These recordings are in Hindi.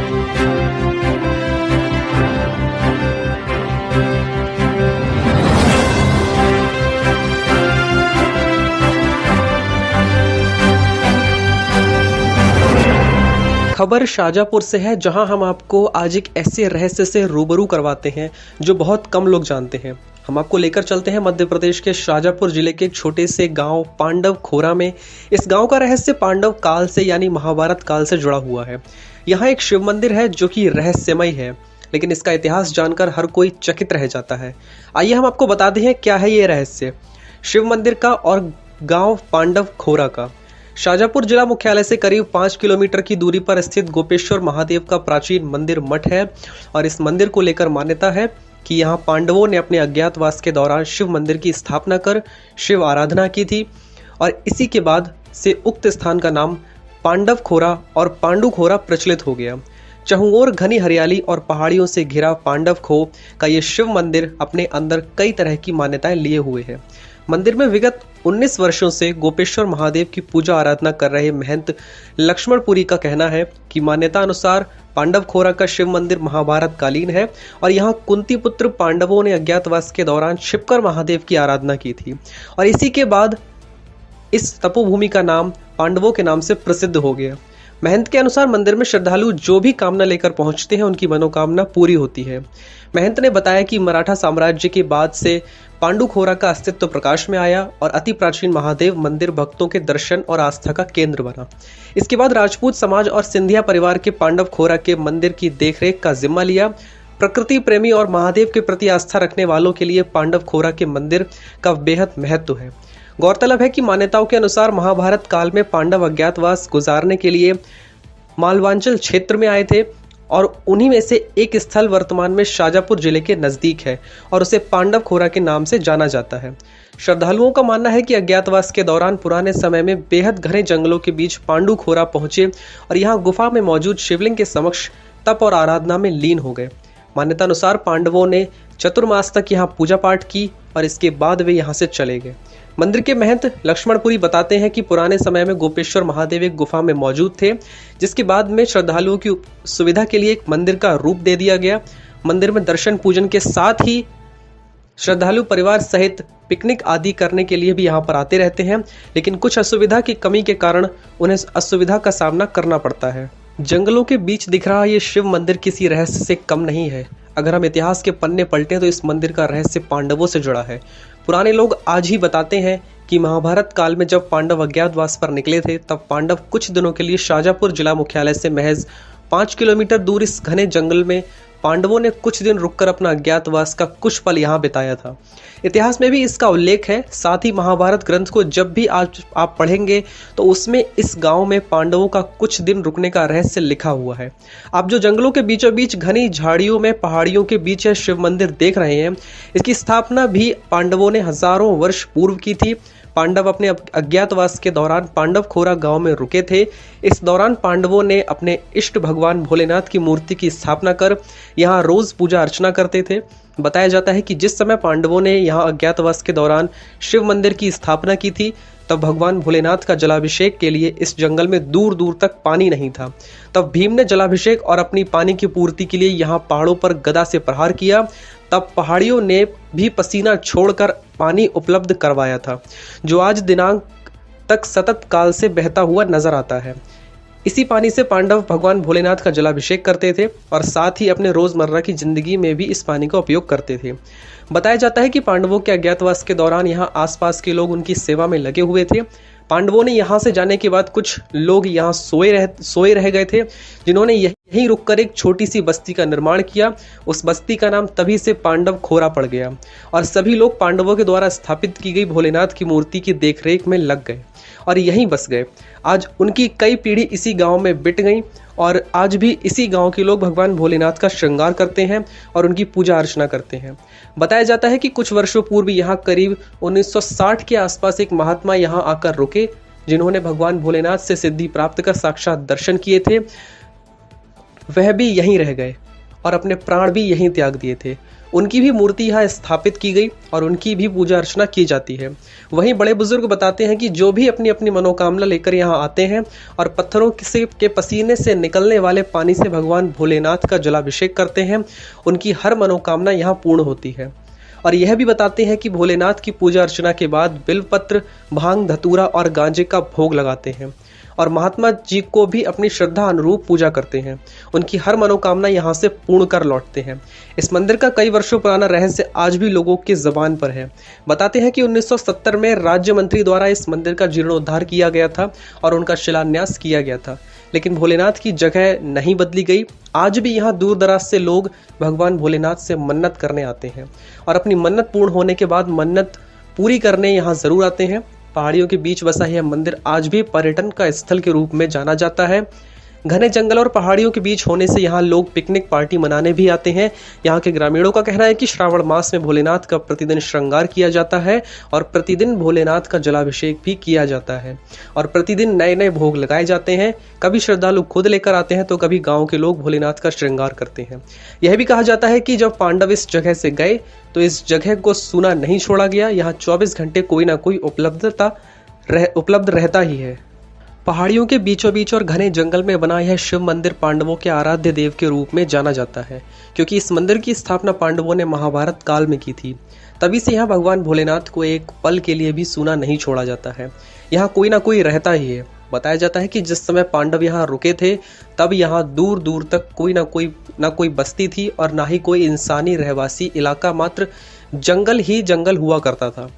खबर शाजापुर से है, जहां हम आपको आज एक ऐसे रहस्य से रूबरू करवाते हैं जो बहुत कम लोग जानते हैं। हम आपको लेकर चलते हैं मध्य प्रदेश के शाजापुर जिले के एक छोटे से गांव पांडव खोरा में। इस गांव का रहस्य पांडव काल से यानी महाभारत काल से जुड़ा हुआ है। यहाँ एक शिव मंदिर है जो कि रहस्यमय है, लेकिन इसका इतिहास जानकर हर कोई चकित रह जाता है। आइए हम आपको बताते हैं क्या है ये रहस्य शिव मंदिर का और गांव पांडव खोरा का। शाजापुर जिला मुख्यालय से करीब 5 किलोमीटर की दूरी पर स्थित गोपेश्वर महादेव का प्राचीन मंदिर मठ है और इस मंदिर को लेकर मान्यता है कि यहाँ पांडवों ने अपने अज्ञातवास के दौरान शिव मंदिर की स्थापना कर शिव आराधना की थी और इसी के बाद से उक्त स्थान का नाम पांडव खोरा और पांडु खोरा प्रचलित हो गया। चहुओर घनी हरियाली और पहाड़ियों से घिरा पांडव खो का ये शिव मंदिर अपने अंदर कई तरह की मान्यताएं लिए हुए है। मंदिर में विगत 19 वर्षों से गोपेश्वर महादेव की पूजा आराधना कर रहे महंत लक्ष्मणपुरी का कहना है कि मान्यता अनुसार पांडव खोरा का शिव मंदिर महाभारत कालीन है और यहाँ कुंती पुत्र पांडवों ने अज्ञातवास के दौरान शिवकर महादेव की आराधना की थी और इसी के बाद इस तपोभूमि का नाम पांडवों के नाम से प्रसिद्ध हो गया। महंत के अनुसार मंदिर में श्रद्धालु जो भी कामना लेकर पहुंचते हैं उनकी मनोकामना पूरी होती है। महंत ने बताया कि मराठा साम्राज्य के बाद से पांडु खोरा का अस्तित्व प्रकाश में आया और अति प्राचीन महादेव मंदिर भक्तों के दर्शन और आस्था का केंद्र बना। इसके बाद राजपूत समाज और सिंधिया परिवार के पांडव खोरा के मंदिर की देखरेख का जिम्मा लिया। प्रकृति प्रेमी और महादेव के प्रति आस्था रखने वालों के लिए पांडव खोरा के मंदिर का बेहद महत्व है। गौरतलब है कि मान्यताओं के अनुसार महाभारत काल में पांडव अज्ञातवास गुजारने के लिए मालवांचल क्षेत्र में आए थे और उन्हीं में से एक स्थल वर्तमान में शाजापुर जिले के नजदीक है और उसे पांडव खोरा के नाम से जाना जाता है। श्रद्धालुओं का मानना है कि अज्ञातवास के दौरान पुराने समय में बेहद घने जंगलों के बीच पांडु खोरा पहुंचे और यहाँ गुफा में मौजूद शिवलिंग के समक्ष तप और आराधना में लीन हो गए। मान्यता अनुसार पांडवों ने चतुर्मास तक यहाँ पूजा पाठ की और इसके बाद वे यहाँ से चले गए। मंदिर के महंत लक्ष्मणपुरी बताते हैं कि पुराने समय में गोपेश्वर महादेव एक गुफा में मौजूद थे, जिसके बाद में श्रद्धालुओं की सुविधा के लिए एक मंदिर का रूप दे दिया गया। मंदिर में दर्शन पूजन के साथ ही श्रद्धालु परिवार सहित पिकनिक आदि करने के लिए भी यहाँ पर आते रहते हैं, लेकिन कुछ असुविधा की कमी के कारण उन्हें असुविधा का सामना करना पड़ता है। जंगलों के बीच दिख रहा ये शिव मंदिर किसी रहस्य से कम नहीं है। अगर हम इतिहास के पन्ने पलटें तो इस मंदिर का रहस्य पांडवों से जुड़ा है। पुराने लोग आज ही बताते हैं कि महाभारत काल में जब पांडव अज्ञातवास पर निकले थे तब पांडव कुछ दिनों के लिए शाजापुर जिला मुख्यालय से महज 5 किलोमीटर दूर इस घने जंगल में पांडवों ने कुछ दिन रुककर अपना अज्ञातवास का कुछ पल यहाँ बिताया था। इतिहास में भी इसका उल्लेख है। साथ ही महाभारत ग्रंथ को जब भी आज आप पढ़ेंगे तो उसमें इस गांव में पांडवों का कुछ दिन रुकने का रहस्य लिखा हुआ है। आप जो जंगलों के बीचों बीच घनी झाड़ियों में पहाड़ियों के बीच यह शिव मंदिर देख रहे हैं, इसकी स्थापना भी पांडवों ने हजारों वर्ष पूर्व की थी। पांडव अपने अज्ञातवास के दौरान पांडव खोरा गांव में रुके थे। इस दौरान पांडवों ने अपने इष्ट भगवान भोलेनाथ की मूर्ति की स्थापना कर यहाँ रोज पूजा अर्चना करते थे। बताया जाता है कि जिस समय पांडवों ने यहाँ अज्ञातवास के दौरान शिव मंदिर की स्थापना की थी तब भगवान भोलेनाथ का जलाभिषेक के लिए इस जंगल में दूर दूर तक पानी नहीं था। तब भीम ने जलाभिषेक और अपनी पानी की पूर्ति के लिए यहाँ पहाड़ों पर गदा से प्रहार किया। तब पहाड़ियों ने भी पसीना छोड़कर पानी उपलब्ध करवाया था, जो आज दिनांक तक सतत काल से बहता हुआ नजर आता है। इसी पानी से पांडव भगवान भोलेनाथ का जलाभिषेक करते थे और साथ ही अपने रोजमर्रा की जिंदगी में भी इस पानी का उपयोग करते थे। बताया जाता है कि पांडवों के अज्ञातवास के दौरान यहाँ आसपास के लोग उनकी सेवा में लगे हुए थे। पांडवों ने यहाँ से जाने के बाद कुछ लोग यहाँ सोए रह गए थे, जिन्होंने यहीं रुककर एक छोटी सी बस्ती का निर्माण किया। उस बस्ती का नाम तभी से पांडव खोरा पड़ गया और सभी लोग पांडवों के द्वारा स्थापित की गई भोलेनाथ की मूर्ति की देखरेख में लग गए और यहीं बस गए। आज उनकी कई पीढ़ी इसी गांव में बिट गई और आज भी इसी गांव के लोग भगवान भोलेनाथ का श्रृंगार करते हैं और उनकी पूजा अर्चना करते हैं। बताया जाता है कि कुछ वर्षों पूर्व यहाँ करीब 1960 के आसपास एक महात्मा यहाँ आकर रुके, जिन्होंने भगवान भोलेनाथ से सिद्धि प्राप्त कर साक्षात दर्शन किए थे। वह भी यहीं रह गए और अपने प्राण भी यहीं त्याग दिए थे। उनकी भी मूर्ति यहाँ स्थापित की गई और उनकी भी पूजा अर्चना की जाती है। वहीं बड़े बुजुर्ग बताते हैं कि जो भी अपनी अपनी मनोकामना लेकर यहाँ आते हैं और पत्थरों के पसीने से निकलने वाले पानी से भगवान भोलेनाथ का जलाभिषेक करते हैं, उनकी हर मनोकामना यहाँ पूर्ण होती है। और यह भी बताते हैं कि भोलेनाथ की पूजा अर्चना के बाद बिल्वपत्र, भांग, धतूरा और गांजे का भोग लगाते हैं और महात्मा जी को भी अपनी श्रद्धा अनुरूप पूजा करते हैं। उनकी हर मनोकामना यहाँ से पूर्ण कर लौटते हैं। इस मंदिर का कई वर्षों पुराना रहस्य आज भी लोगों की ज़बान पर है। बताते हैं कि 1970 में राज्य मंत्री द्वारा इस मंदिर का जीर्णोद्धार किया गया था और उनका शिलान्यास किया गया था, लेकिन भोलेनाथ की जगह नहीं बदली गई। आज भी यहाँ दूर दराज से लोग भगवान भोलेनाथ से मन्नत करने आते हैं और अपनी मन्नत पूर्ण होने के बाद मन्नत पूरी करने यहाँ ज़रूर आते हैं। पहाड़ियों के बीच बसा यह मंदिर आज भी पर्यटन का स्थल के रूप में जाना जाता है। घने जंगल और पहाड़ियों के बीच होने से यहाँ लोग पिकनिक पार्टी मनाने भी आते हैं। यहाँ के ग्रामीणों का कहना है कि श्रावण मास में भोलेनाथ का प्रतिदिन श्रृंगार किया जाता है और प्रतिदिन भोलेनाथ का जलाभिषेक भी किया जाता है और प्रतिदिन नए नए भोग लगाए जाते हैं। कभी श्रद्धालु खुद लेकर आते हैं तो कभी गाँव के लोग भोलेनाथ का श्रृंगार करते हैं। यह भी कहा जाता है कि जब पांडव इस जगह से गए तो इस जगह को सूना नहीं छोड़ा गया। यहाँ 24 घंटे कोई ना कोई उपलब्ध रहता ही है। पहाड़ियों के बीचों बीच और घने जंगल में बना यह शिव मंदिर पांडवों के आराध्य देव के रूप में जाना जाता है, क्योंकि इस मंदिर की स्थापना पांडवों ने महाभारत काल में की थी। तभी से यहाँ भगवान भोलेनाथ को एक पल के लिए भी सूना नहीं छोड़ा जाता है। यहाँ कोई ना कोई रहता ही है। बताया जाता है कि जिस समय पांडव यहाँ रुके थे तब यहाँ दूर दूर तक कोई ना कोई बस्ती थी और ना ही कोई इंसानी रहवासी इलाका, मात्र जंगल ही जंगल हुआ करता था।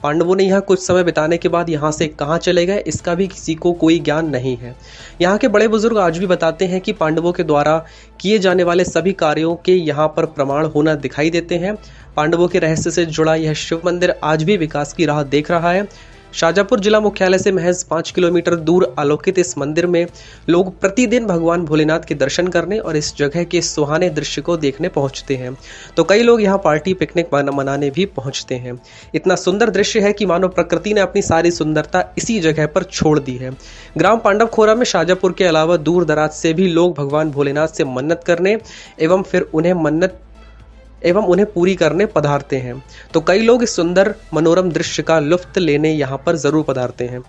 पांडवों ने यहाँ कुछ समय बिताने के बाद यहाँ से कहाँ चले गए इसका भी किसी को कोई ज्ञान नहीं है। यहाँ के बड़े बुजुर्ग आज भी बताते हैं कि पांडवों के द्वारा किए जाने वाले सभी कार्यों के यहाँ पर प्रमाण होना दिखाई देते हैं। पांडवों के रहस्य से जुड़ा यह शिव मंदिर आज भी विकास की राह देख रहा है। शाजापुर जिला मुख्यालय से महज 5 किलोमीटर दूर अलोकित इस मंदिर में लोग प्रतिदिन भगवान भोलेनाथ के दर्शन करने और इस जगह के सुहाने दृश्य को देखने पहुंचते हैं। तो कई लोग यहाँ पार्टी, पिकनिक मनाने भी पहुंचते हैं। इतना सुंदर दृश्य है कि मानो प्रकृति ने अपनी सारी सुंदरता इसी जगह पर छोड़ दी है। ग्राम पांडवखोरा में शाजापुर के अलावा दूर दराज से भी लोग भगवान भोलेनाथ से मन्नत करने एवं फिर उन्हें पूरी करने पधारते हैं। तो कई लोग इस सुंदर मनोरम दृश्य का लुत्फ लेने यहाँ पर जरूर पधारते हैं।